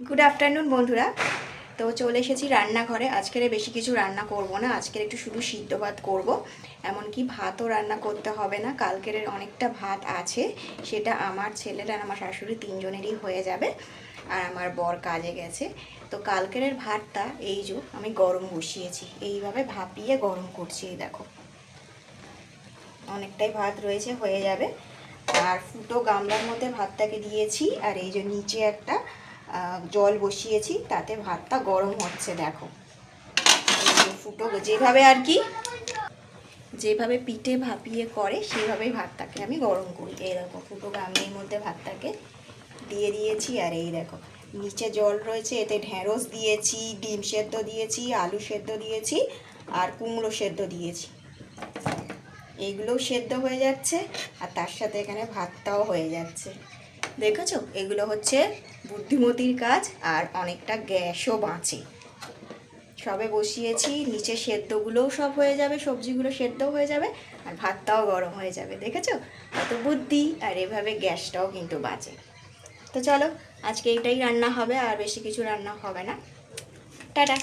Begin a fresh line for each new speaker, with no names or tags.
Good afternoon বন্ধুরা। তো চলে এসেছি রান্নাঘরে। আজকের বেশি কিছু রান্না করব না, আজকের একটু শুধু সিদ্ধ ভাত করব। এমনকি ভাতও রান্না করতে হবে না, কালকের অনেকটা ভাত আছে, সেটা আমার ছেলের আর আমার শাশুড়ি তিনজনেরই হয়ে যাবে। আর আমার বর কাজে গেছে। তো কালকের ভাতটা এই যে আমি গরম বসিয়েছি, এইভাবে ভাপিয়ে গরম করছি। এই দেখো অনেকটাই ভাত রয়েছে, হয়ে যাবে। আর ফুটো গামলার মধ্যে ভাতটাকে দিয়েছি, আর এই যে নিচে একটা জল বসিয়েছি, তাতে ভাতটা গরম হচ্ছে। দেখো ফুটো যেভাবে আর কি, যেভাবে পিঠে ভাপিয়ে করে সেভাবেই ভাতটাকে আমি গরম করি। এই দেখো ফুটো গামলির মধ্যে ভাতটাকে দিয়ে দিয়েছি। আর এই দেখো নিচে জল রয়েছে, এতে ঢেঁড়স দিয়েছি, ডিম সেদ্ধ দিয়েছি, আলু সেদ্ধ দিয়েছি, আর কুমড়ো সেদ্ধ দিয়েছি। এইগুলোও সেদ্ধ হয়ে যাচ্ছে, আর তার সাথে এখানে ভাতটাও হয়ে যাচ্ছে। দেখেছো, এগুলো হচ্ছে বুদ্ধিমতির কাজ, আর অনেকটা গ্যাসও বাঁচে। সবে বসিয়েছি, নিচে সেদ্ধগুলোও সব হয়ে যাবে, সবজিগুলো সেদ্ধ হয়ে যাবে, আর ভাতটাও গরম হয়ে যাবে। দেখেছো কত বুদ্ধি, আর এভাবে গ্যাসটাও কিন্তু বাঁচে। তো চলো, আজকে এইটাই রান্না হবে, আর বেশি কিছু রান্না হবে না। টাটা।